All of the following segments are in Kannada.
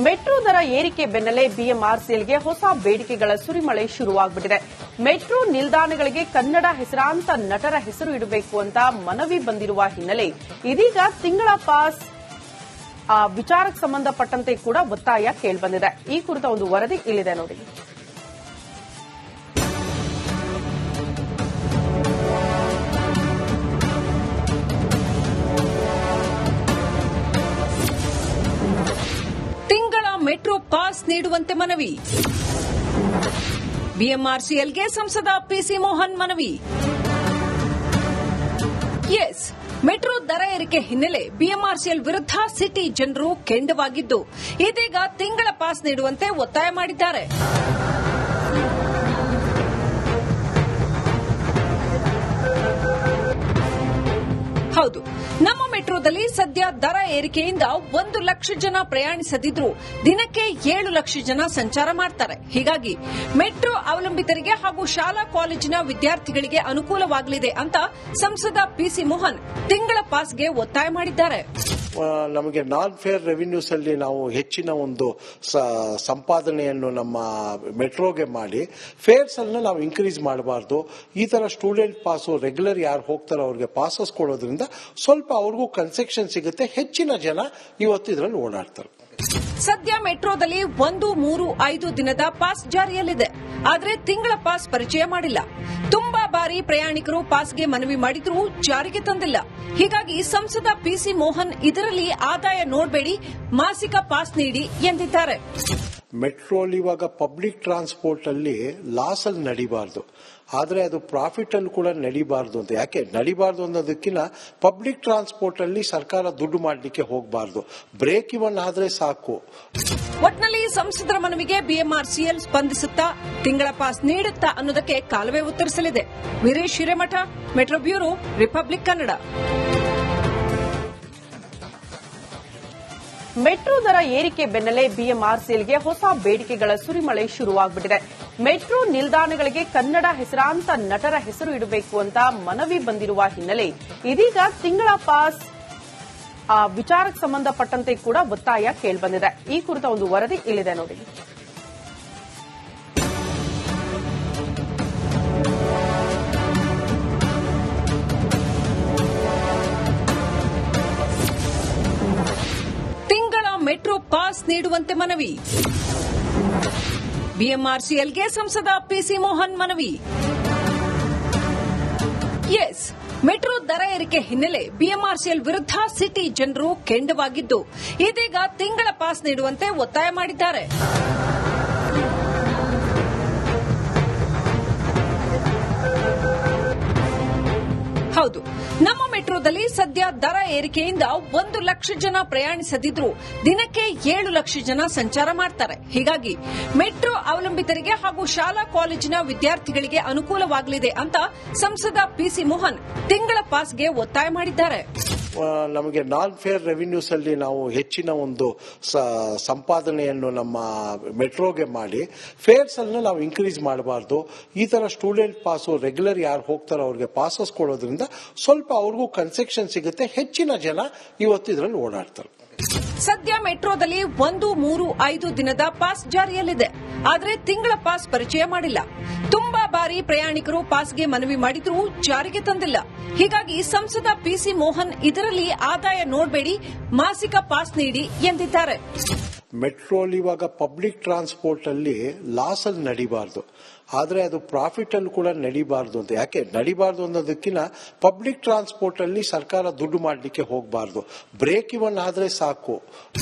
ಮೆಟ್ರೋ ದರ ಏರಿಕೆ ಬೆನ್ನಲ್ಲೇ ಬಿಎಂಆರ್ಸಿಎಲ್ಗೆ ಹೊಸ ಬೇಡಿಕೆಗಳ ಸುರಿಮಳೆ ಶುರುವಾಗಿದೆ. ಮೆಟ್ರೋ ನಿಲ್ದಾಣಗಳಿಗೆ ಕನ್ನಡ ಹೆಸರಾಂತ ನಟರ ಹೆಸರು ಇಡಬೇಕು ಅಂತ ಮನವಿ ಬಂದಿರುವ ಹಿನ್ನೆಲೆ ಇದೀಗ ತಿಂಗಳ ಪಾಸ್ ವಿಚಾರಕ್ಕೆ ಸಂಬಂಧಪಟ್ಟಂತೆ ಕೂಡ ಒತ್ತಾಯ ಕೇಳಿಬಂದಿದೆ. ಈ ಕುರಿತ ಒಂದು ವರದಿ ಇಲ್ಲಿದೆ ನೋಡಿ. ಮೆಟ್ರೋ ಪಾಸ್ ನೀಡುವಂತೆ ಮನವಿ. ಬಿಎಂಆರ್ಸಿಎಲ್ಗೆ ಸಂಸದ ಪಿಸಿ ಮೋಹನ್ ಮನವಿ. ಎಸ್, ಮೆಟ್ರೋ ದರ ಏರಿಕೆ ಹಿನ್ನೆಲೆ ಬಿಎಂಆರ್ಸಿಎಲ್ ವಿರುದ್ಧ ಸಿಟಿ ಜನರು ಕೆಂಡವಾಗಿದ್ದು ಇದೀಗ ತಿಂಗಳ ಪಾಸ್ ನೀಡುವಂತೆ ಒತ್ತಾಯ ಮಾಡಿದ್ದಾರೆ. ಹೌದು, ನಮ್ಮ ಮೆಟ್ರೋದಲ್ಲಿ ಸದ್ಯ ದರ ಏರಿಕೆಯಿಂದ 1 ಲಕ್ಷ ಜನ ಪ್ರಯಾಣಿಸದಿದ್ರೂ ದಿನಕ್ಕೆ 7 ಲಕ್ಷ ಜನ ಸಂಚಾರ ಮಾಡ್ತಾರೆ. ಹೀಗಾಗಿ ಮೆಟ್ರೋ ಅವಲಂಬಿತರಿಗೆ ಹಾಗೂ ಶಾಲಾ ಕಾಲೇಜಿನ ವಿದ್ಯಾರ್ಥಿಗಳಿಗೆ ಅನುಕೂಲವಾಗಲಿದೆ ಅಂತ ಸಂಸದ ಪಿಸಿ ಮೋಹನ್ ತಿಂಗಳ ಪಾಸ್ಗೆ ಒತ್ತಾಯ ಮಾಡಿದ್ದಾರೆ. ನಮಗೆ ನಾನ್ ಫೇರ್ ರೆವಿನ್ಯೂಸ್ ಅಲ್ಲಿ ನಾವು ಹೆಚ್ಚಿನ ಒಂದು ಸಂಪಾದನೆಯನ್ನು ನಮ್ಮ ಮೆಟ್ರೋಗೆ ಮಾಡಿ ಫೇರ್ಸ್ ಅನ್ನು ನಾವು ಇನ್ಕ್ರೀಸ್ ಮಾಡಬಾರ್ದು. ಈ ತರ ಸ್ಟೂಡೆಂಟ್ ಪಾಸು ರೆಗ್ಯುಲರ್ ಯಾರು ಹೋಗ್ತಾರೋ ಅವ್ರಿಗೆ ಪಾಸಸ್ ಕೊಡೋದ್ರಿಂದ ಸ್ವಲ್ಪ ಅವ್ರಿಗೂ ಕನ್ಸೆಷನ್ ಸಿಗುತ್ತೆ. ಹೆಚ್ಚಿನ ಜನ ಇವತ್ತು ಇದರಲ್ಲಿ ಓಡಾಡ್ತಾರೆ. ಸದ್ಯ ಮೆಟ್ರೋದಲ್ಲಿ 1, 3, 5 ದಿನದ ಪಾಸ್ ಜಾರಿಯಲ್ಲಿದೆ. ಆದರೆ ತಿಂಗಳ ಪಾಸ್ ಪರಿಚಯ ಮಾಡಿಲ್ಲ. ತುಂಬಾ ಬಾರಿ ಪ್ರಯಾಣಿಕರು ಪಾಸ್ಗೆ ಮನವಿ ಮಾಡಿದ್ರೂ ಜಾರಿಗೆ ತಂದಿಲ್ಲ. ಹೀಗಾಗಿ ಸಂಸದ ಪಿಸಿ ಮೋಹನ್ ಇದರಲ್ಲಿ ಆದಾಯ ನೋಡಬೇಡಿ, ಮಾಸಿಕ ಪಾಸ್ ನೀಡಿ ಎಂದಿದ್ದಾರೆ. ಮೆಟ್ರೋಲ್ ಇವಾಗ ಪಬ್ಲಿಕ್ ಟ್ರಾನ್ಸ್ಪೋರ್ಟ್ ಅಲ್ಲಿ ಲಾಸ್ ಅಲ್ಲಿ ನಡಿಬಾರ್ದು, ಆದ್ರೆ ಅದು ಪ್ರಾಫಿಟ್ ಅಲ್ಲಿ ಕೂಡ ನಡಿಬಾರ್ದು ಅಂತ. ಯಾಕೆ ನಡಿಬಾರ್ದು ಅನ್ನೋದಕ್ಕಿಂತ ಪಬ್ಲಿಕ್ ಟ್ರಾನ್ಸ್ಪೋರ್ಟ್ ಅಲ್ಲಿ ಸರ್ಕಾರ ದುಡ್ಡು ಮಾಡಲಿಕ್ಕೆ ಹೋಗಬಾರ್ದು, ಬ್ರೇಕ್ ಇವನ್ ಆದ್ರೆ ಸಾಕು. ಒಟ್ನಲ್ಲಿ ಸಂಸದರ ಮನವಿಗೆ ಬಿಎಂಆರ್ಸಿಎಲ್ ಸ್ಪಂದಿಸುತ್ತಾ ತಿಂಗಳ ಪಾಸ್ ನೀಡುತ್ತಾ ಅನ್ನೋದಕ್ಕೆ ಕಾಲವೇ ಉತ್ತರಿಸಲಿದೆ. Veeresh Hiremath, metro bureau, Republic Kannada. Metro ದರ ಏರಿಕೆ ಬೆನ್ನಲ್ಲೇ ಬಿಎಂಆರ್ಸಿಎಲ್ಗೆ ಹೊಸ ಬೇಡಿಕೆಗಳ ಸುರಿಮಳೆ ಶುರುವಾಗಿದೆ. ಮೆಟ್ರೋ ನಿಲ್ದಾಣಗಳಿಗೆ ಕನ್ನಡ ಹೆಸರಾಂತ ನಟರ ಹೆಸರು ಇಡಬೇಕು ಅಂತ ಮನವಿ ಬಂದಿರುವ ಹಿನ್ನೆಲೆ ಇದೀಗ ತಿಂಗಳ ಪಾಸ್ ವಿಚಾರಕ್ಕೆ ಸಂಬಂಧಪಟ್ಟಂತೆ ಕೂಡ ಒತ್ತಾಯ ಕೇಳಿಬಂದಿದೆ. ಈ ಕುರಿತ ಒಂದು ವರದಿ ಇಲ್ಲಿದೆ ನೋಡಿ. ಮೆಟ್ರೋ ಪಾಸ್ ನೀಡುವಂತೆ ಮನವಿ. ಬಿಎಂಆರ್ಸಿಎಲ್ಗೆ ಸಂಸದ ಪಿಸಿ ಮೋಹನ್ ಮನವಿ. ಎಸ್, ಮೆಟ್ರೋ ದರ ಏರಿಕೆ ಹಿನ್ನೆಲೆ ಬಿಎಂಆರ್ಸಿಎಲ್ ವಿರುದ್ಧ ಸಿಟಿ ಜನರು ಕೆಂಡವಾಗಿದ್ದು ಇದೀಗ ತಿಂಗಳ ಪಾಸ್ ನೀಡುವಂತೆ ಒತ್ತಾಯ ಮಾಡಿದ್ದಾರೆ. ಹೌದು, ನಮ್ಮ ಮೆಟ್ರೋದಲ್ಲಿ ಸದ್ಯ ದರ ಏರಿಕೆಯಿಂದ 1 ಲಕ್ಷ ಜನ ಪ್ರಯಾಣಿಸದಿದ್ರೂ ದಿನಕ್ಕೆ 7 ಲಕ್ಷ ಜನ ಸಂಚಾರ ಮಾಡ್ತಾರೆ. ಹೀಗಾಗಿ ಮೆಟ್ರೋ ಅವಲಂಬಿತರಿಗೆ ಹಾಗೂ ಶಾಲಾ ಕಾಲೇಜಿನ ವಿದ್ಯಾರ್ಥಿಗಳಿಗೆ ಅನುಕೂಲವಾಗಲಿದೆ ಅಂತ ಸಂಸದ ಪಿಸಿ ಮೋಹನ್ ತಿಂಗಳ ಪಾಸ್ಗೆ ಒತ್ತಾಯ ಮಾಡಿದ್ದಾರೆ. ನಮಗೆ ನಾನ್ ಫೇರ್ ರೆವಿನ್ಯೂಸ್ ಅಲ್ಲಿ ನಾವು ಹೆಚ್ಚಿನ ಒಂದು ಸಂಪಾದನೆಯನ್ನು ನಮ್ಮ ಮೆಟ್ರೋಗೆ ಮಾಡಿ ಫೇರ್ಸ್ ಅನ್ನು ನಾವು ಇನ್ಕ್ರೀಸ್ ಮಾಡಬಾರ್ದು. ಈ ತರ ಸ್ಟೂಡೆಂಟ್ ಪಾಸು ರೆಗ್ಯುಲರ್ ಯಾರು ಹೋಗ್ತಾರೋ ಅವ್ರಿಗೆ ಪಾಸಸ್ ಕೊಡೋದ್ರಿಂದ ಸ್ವಲ್ಪ ಅವ್ರಿಗೂ ಕನ್ಸೆಷನ್ ಸಿಗುತ್ತೆ. ಹೆಚ್ಚಿನ ಜನ ಇವತ್ತು ಇದರಲ್ಲಿ ಓಡಾಡ್ತಾರೆ. ಸದ್ಯ ಮೆಟ್ರೋದಲ್ಲಿ 1, 3, 5 ದಿನದ ಪಾಸ್ ಜಾರಿಯಲ್ಲಿದೆ. ಆದರೆ ತಿಂಗಳ ಪಾಸ್ ಪರಿಚಯ ಮಾಡಿಲ್ಲ. ತುಂಬಾ ಬಾರಿ ಪ್ರಯಾಣಿಕರು ಪಾಸ್ಗೆ ಮನವಿ ಮಾಡಿದ್ರೂ ಜಾರಿಗೆ ತಂದಿಲ್ಲ. ಹೀಗಾಗಿ ಸಂಸದ ಪಿಸಿ ಮೋಹನ್ ಇದರಲ್ಲಿ ಆದಾಯ ನೋಡಬೇಡಿ, ಮಾಸಿಕ ಪಾಸ್ ನೀಡಿ ಎಂದಿದ್ದಾರೆ. ಮೆಟ್ರೋಲ್ ಇವಾಗ ಪಬ್ಲಿಕ್ ಟ್ರಾನ್ಸ್ಪೋರ್ಟ್ ಅಲ್ಲಿ ಲಾಸ್ ಅಲ್ಲಿ ನಡಿಬಾರ್ದು, ಆದ್ರೆ ಅದು ಪ್ರಾಫಿಟ್ ಅಲ್ಲಿ ಕೂಡ ನಡಿಬಾರ್ದು ಅಂತ. ಯಾಕೆ ನಡಿಬಾರ್ದು ಅನ್ನೋದಕ್ಕಿಂತ ಪಬ್ಲಿಕ್ ಟ್ರಾನ್ಸ್ಪೋರ್ಟ್ ಅಲ್ಲಿ ಸರ್ಕಾರ ದುಡ್ಡು ಮಾಡಲಿಕ್ಕೆ ಹೋಗಬಾರ್ದು, ಬ್ರೇಕ್ ಇವನ್ ಆದ್ರೆ ಸಾಕು.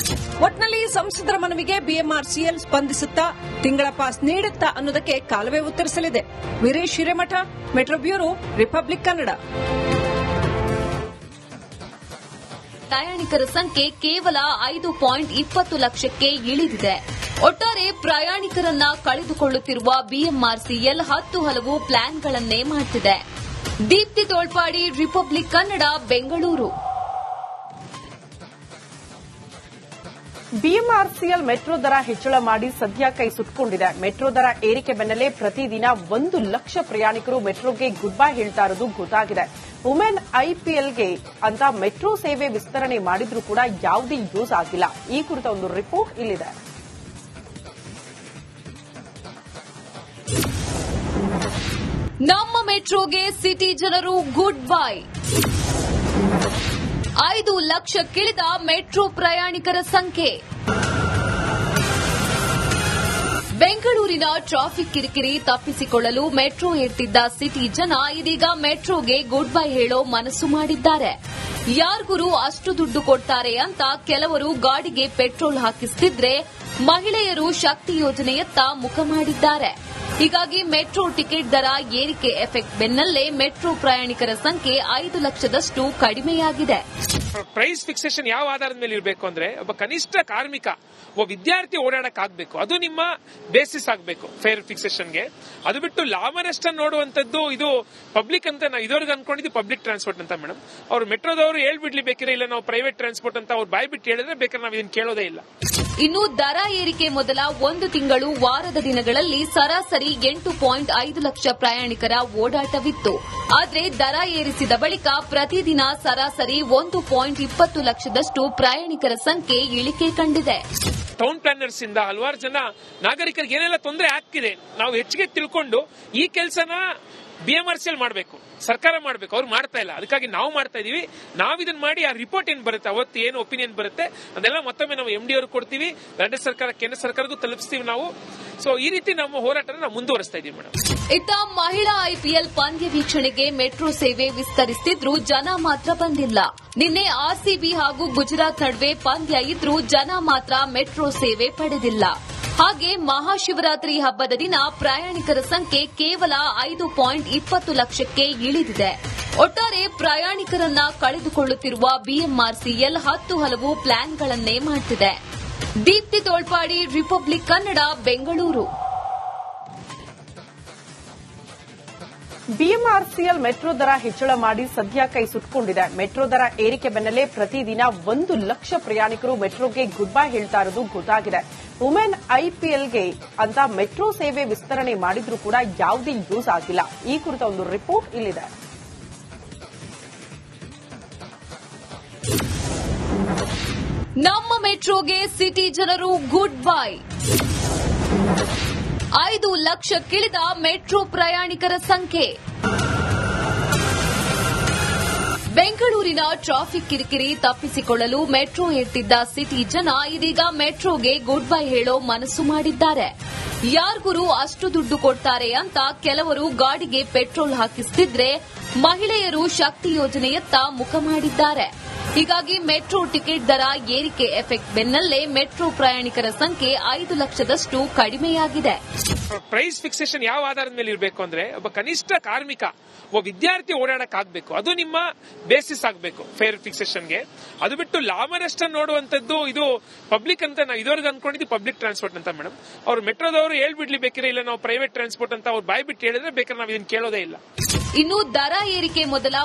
ಒಟ್ನಲ್ಲಿ ಸಂಸದರ ಮನವಿಗೆ ಬಿಎಂಆರ್ಸಿಎಲ್ ಸ್ಪಂದಿಸುತ್ತಾ ತಿಂಗಳ ಪಾಸ್ ನೀಡುತ್ತಾ ಅನ್ನೋದಕ್ಕೆ ಕಾಲವೇ ಉತ್ತರಿಸಲಿದೆ. Veeresh Hiremath, metro bureau, Republic Kannada. ಪ್ರಯಾಣಿಕರ ಸಂಖ್ಯೆ ಕೇವಲ 5.20 ಲಕ್ಷಕ್ಕೆ ಇಳಿದಿದೆ. ಒಟ್ಟಾರೆ ಪ್ರಯಾಣಿಕರನ್ನ ಕಳೆದುಕೊಳ್ಳುತ್ತಿರುವ ಬಿಎಂಆರ್ಸಿಎಲ್ 10 ಹಲವು ಪ್ಲಾನ್ಗಳನ್ನೇ ಮಾಡುತ್ತಿದೆ. Deepti Tolpadi, republic Kannada, Bengaluru. BMRCL metro ದರ ಹೆಚ್ಚಳ ಮಾಡಿ ಸದ್ಯ ಕೈ ಸುಟ್ಕೊಂಡಿದೆ. ಮೆಟ್ರೋ ದರ ಏರಿಕೆ ಬೆನ್ನಲ್ಲೇ ಪ್ರತಿದಿನ 1 ಲಕ್ಷ ಪ್ರಯಾಣಿಕರು ಮೆಟ್ರೋಗೆ ಗುಡ್ ಬೈ ಹೇಳ್ತಾ ಇರೋದು ಗೊತ್ತಾಗಿದೆ. ವುಮೆನ್ ಐಪಿಎಲ್ಗೆ ಅಂತ ಮೆಟ್ರೋ ಸೇವೆ ವಿಸ್ತರಣೆ ಮಾಡಿದ್ರೂ ಕೂಡ ಯಾವುದೇ ಯೂಸ್ ಆಗಿಲ್ಲ. ಈ ಕುರಿತ ಒಂದು ರಿಪೋರ್ಟ್ ಇಲ್ಲಿದೆ. ನಮ್ಮ ಮೆಟ್ರೋಗೆ ಸಿಟಿ ಜನರು ಗುಡ್ ಬೈ. 5 ಲಕ್ಷಕ್ಕಿಳಿದ ಮೆಟ್ರೋ ಪ್ರಯಾಣಿಕರ ಸಂಖ್ಯೆ. ಬೆಂಗಳೂರಿನ ಟ್ರಾಫಿಕ್ ಕಿರಿಕಿರಿ ತಪ್ಪಿಸಿಕೊಳ್ಳಲು ಮೆಟ್ರೋ ಏರ್ತಿದ್ದ ಸಿಟಿ ಜನ ಇದೀಗ ಮೆಟ್ರೋಗೆ ಗುಡ್ ಬೈ ಹೇಳೋ ಮನಸ್ಸು ಮಾಡಿದ್ದಾರೆ. ಯಾರ್ಗುರು ಅಷ್ಟು ದುಡ್ಡು ಕೊಡ್ತಾರೆ ಅಂತ ಕೆಲವರು ಗಾಡಿಗೆ ಪೆಟ್ರೋಲ್ ಹಾಕಿಸ್ತಿದ್ರೆ, ಮಹಿಳೆಯರು ಶಕ್ತಿ ಯೋಜನೆಯತ್ತ ಮುಖ ಮಾಡಿದ್ದಾರೆ. ಹೀಗಾಗಿ ಮೆಟ್ರೋ ಟಿಕೆಟ್ ದರ ಏರಿಕೆ ಎಫೆಕ್ಟ್ ಬೆನ್ನಲ್ಲೇ ಮೆಟ್ರೋ ಪ್ರಯಾಣಿಕರ ಸಂಖ್ಯೆ 5 ಲಕ್ಷದಷ್ಟು ಕಡಿಮೆಯಾಗಿದೆ. ಪ್ರೈಸ್ ಫಿಕ್ಸೇಷನ್ ಯಾವ ಆಧಾರದ ಮೇಲೆ ಇರಬೇಕು ಅಂದ್ರೆ, ಒಬ್ಬ ಕನಿಷ್ಠ ಕಾರ್ಮಿಕ, ಒಬ್ಬ ವಿದ್ಯಾರ್ಥಿ ಓಡಾಡಕ್ ಆಗ್ಬೇಕು. ಅದು ನಿಮ್ಮ ಬೇಸಿಸ್ ಆಗಬೇಕು ಫೇರ್ ಫಿಕ್ಸೇಷನ್ಗೆ. ಅದು ಬಿಟ್ಟು ಲಾಭ ನಷ್ಟ ನೋಡುವಂತದ್ದು ಇದು ಪಬ್ಲಿಕ್ ಅಂತ ನಾವು ಇದುವರೆಗೂ ಅನ್ಕೊಂಡಿದ್ದು ಪಬ್ಲಿಕ್ ಟ್ರಾನ್ಸ್ಪೋರ್ಟ್ ಅಂತ ಮೇಡಮ್. ಅವ್ರು ಮೆಟ್ರೋದವರು ಹೇಳ್ಬಿಡ್ಲಿ ಬೇಕಿದ್ರೆ, ಇಲ್ಲ ನಾವು ಪ್ರೈವೇಟ್ ಟ್ರಾನ್ಸ್ಪೋರ್ಟ್ ಅಂತ ಅವ್ರು ಬಾಯ್ ಬಿಟ್ಟು ಹೇಳಿದ್ರೆ ಬೇಕಾದ್ರೆ ನಾವು ಇದನ್ನ ಕೇಳೋದೇ ಇಲ್ಲ. ಇನ್ನು ದರ ಏರಿಕೆ ಮೊದಲ 1 ತಿಂಗಳು ವಾರದ ದಿನಗಳಲ್ಲಿ ಸರಾಸರಿ 8.5 ಲಕ್ಷ ಪ್ರಯಾಣಿಕರ ಓಡಾಟವಿತ್ತು. ಆದರೆ ದರ ಏರಿಸಿದ ಬಳಿಕ ಪ್ರತಿದಿನ ಸರಾಸರಿ 1.20 ಲಕ್ಷದಷ್ಟು ಪ್ರಯಾಣಿಕರ ಸಂಖ್ಯೆ ಇಳಿಕೆ ಕಂಡಿದೆ. ಟೌನ್ ಪ್ಲಾನರ್ಸ್ ಇಂದ ಹಲವಾರು ಜನ ನಾಗರಿಕರಿಗೆ ಏನೆಲ್ಲ ತೊಂದರೆ ಆಗ್ತಿದೆ ನಾವು ಹೆಚ್ಚಿಗೆ ತಿಳ್ಕೊಂಡು ಈ ಕೆಲಸನ BMRCL ಮಾಡಬೇಕು, ಸರ್ಕಾರ ಮಾಡಬೇಕು. ಅವ್ರು ಮಾಡ್ತಾ ಇಲ್ಲ, ಅದಕ್ಕಾಗಿ ನಾವು ಮಾಡ್ತಾ ಇದೀವಿ. ನಾವು ಇದನ್ನ ಮಾಡಿ ಆ ರಿಪೋರ್ಟ್ ಏನ್ ಬರುತ್ತೆ, ಅವತ್ತು ಏನು ಒಪಿನಿಯನ್ ಬರುತ್ತೆ ಅದೆಲ್ಲ ಮತ್ತೊಮ್ಮೆ ನಾವು MD ಅವ್ರಿಗೆ ಕೊಡ್ತೀವಿ, ರಾಜ್ಯ ಸರ್ಕಾರ ಕೇಂದ್ರ ಸರ್ಕಾರಕ್ಕೂ ತಲುಪಿಸ್ತೀವಿ ನಾವು. ಸೊ ಈ ರೀತಿ ನಮ್ಮ ಹೋರಾಟನ ನಾವು ಮುಂದುವರಿಸ್ತಾ ಇದೀವಿ ಮೇಡಮ್. ಇತ್ತ ಮಹಿಳಾ IPL ಪಂದ್ಯ ವೀಕ್ಷಣೆಗೆ ಮೆಟ್ರೋ ಸೇವೆ ವಿಸ್ತರಿಸುತ್ತಿದ್ರೂ ಜನ ಮಾತ್ರ ಬಂದಿಲ್ಲ. ನಿನ್ನೆ RCB ಹಾಗೂ ಗುಜರಾತ್ ನಡುವೆ ಪಂದ್ಯ ಇದ್ರೂ ಜನ ಮಾತ್ರ ಮೆಟ್ರೋ ಸೇವೆ ಪಡೆದಿಲ್ಲ. ಹಾಗೆ ಮಹಾಶಿವರಾತ್ರಿ ಹಬ್ಬದ ದಿನ ಪ್ರಯಾಣಿಕರ ಸಂಖ್ಯೆ ಕೇವಲ 5.20 ಲಕ್ಷಕ್ಕೆ ಇಳಿದಿದೆ. ಒಟ್ಟಾರೆ ಪ್ರಯಾಣಿಕರನ್ನ ಕಳೆದುಕೊಳ್ಳುತ್ತಿರುವ BMRCL 10 ಹಲವು ಪ್ಲಾನ್ಗಳನ್ನೇ ಮಾಡುತ್ತಿದೆ. Deepti Tolpadi, republic Kannada, Bengaluru. BMRCL metro ದರ ಹೆಚ್ಚಳ ಮಾಡಿ ಸದ್ಯ ಕೈ ಸುಟ್ಕೊಂಡಿದೆ. ಮೆಟ್ರೋ ದರ ಏರಿಕೆ ಬೆನ್ನಲ್ಲೇ ಪ್ರತಿದಿನ 1 ಲಕ್ಷ ಪ್ರಯಾಣಿಕರು ಮೆಟ್ರೋಗೆ ಗುಡ್ ಬೈ ಹೇಳ್ತಾ ಇರೋದು ಗೊತ್ತಾಗಿದೆ. ವುಮೆನ್ IPLಗೆ ಅಂತ ಮೆಟ್ರೋ ಸೇವೆ ವಿಸ್ತರಣೆ ಮಾಡಿದ್ರೂ ಕೂಡ ಯಾವುದೇ ಯೂಸ್ ಆಗಿಲ್ಲ. ಈ ಕುರಿತ ಒಂದು ರಿಪೋರ್ಟ್ ಇಲ್ಲಿದೆ. ನಮ್ಮ ಮೆಟ್ರೋಗೆ ಸಿಟಿ ಜನರು ಗುಡ್ ಬೈ. 5 ಲಕ್ಷಕ್ಕಿಳಿದ ಮೆಟ್ರೋ ಪ್ರಯಾಣಿಕರ ಸಂಖ್ಯೆ. ಬೆಂಗಳೂರಿನ ಟ್ರಾಫಿಕ್ ಕಿರಿಕಿರಿ ತಪ್ಪಿಸಿಕೊಳ್ಳಲು ಮೆಟ್ರೋ ಏರ್ತಿದ್ದ ಸಿಟಿ ಜನ ಇದೀಗ ಮೆಟ್ರೋಗೆ ಗುಡ್ ಬೈ ಹೇಳೋ ಮನಸ್ಸು ಮಾಡಿದ್ದಾರೆ. ಯಾರ್ಗುರು ಅಷ್ಟು ದುಡ್ಡು ಕೊಡ್ತಾರೆ ಅಂತ ಕೆಲವರು ಗಾಡಿಗೆ ಪೆಟ್ರೋಲ್ ಹಾಕಿಸ್ತಿದ್ರೆ, ಮಹಿಳೆಯರು ಶಕ್ತಿ ಯೋಜನೆಯತ್ತ ಮುಖ ಮಾಡಿದ್ದಾರೆ. ಹೀಗಾಗಿ ಮೆಟ್ರೋ ಟಿಕೆಟ್ ದರ ಏರಿಕೆ ಎಫೆಕ್ಟ್ ಬೆನ್ನಲ್ಲೇ ಮೆಟ್ರೋ ಪ್ರಯಾಣಿಕರ ಸಂಖ್ಯೆ 5 ಲಕ್ಷದಷ್ಟು ಕಡಿಮೆಯಾಗಿದೆ. ಪ್ರೈಸ್ ಫಿಕ್ಸೇಷನ್ ಯಾವ ಆಧಾರದ ಮೇಲೆ ಇರಬೇಕು ಅಂದ್ರೆ, ಒಬ್ಬ ಕನಿಷ್ಠ ಕಾರ್ಮಿಕ, ಒಬ್ಬ ವಿದ್ಯಾರ್ಥಿ ಓಡಾಡಕ್ ಆಗ್ಬೇಕು. ಅದು ನಿಮ್ಮ ಬೇಸಿಸ್ ಆಗಬೇಕು ಫೇರ್ ಫಿಕ್ಸೇಷನ್ಗೆ. ಅದು ಬಿಟ್ಟು ಲಾಭ ನಷ್ಟ ನೋಡುವಂತದ್ದು ಇದು ಪಬ್ಲಿಕ್ ಅಂತ ನಾವು ಇದುವರೆಗೂ ಅನ್ಕೊಂಡಿದ್ದು ಪಬ್ಲಿಕ್ ಟ್ರಾನ್ಸ್ಪೋರ್ಟ್ ಅಂತ ಮೇಡಮ್. ಅವ್ರು ಮೆಟ್ರೋದವರು ಹೇಳ್ಬಿಡ್ಲಿ ಬೇಕಿದ್ರೆ, ಇಲ್ಲ ನಾವು ಪ್ರೈವೇಟ್ ಟ್ರಾನ್ಸ್ಪೋರ್ಟ್ ಅಂತ ಅವ್ರು ಬಾಯ್ ಬಿಟ್ಟು ಹೇಳಿದ್ರೆ ಬೇಕಾದ್ರೆ ನಾವು ಇದನ್ನ ಕೇಳೋದೇ ಇಲ್ಲ. ಇನ್ನು ದರ ಏರಿಕೆ ಮೊದಲ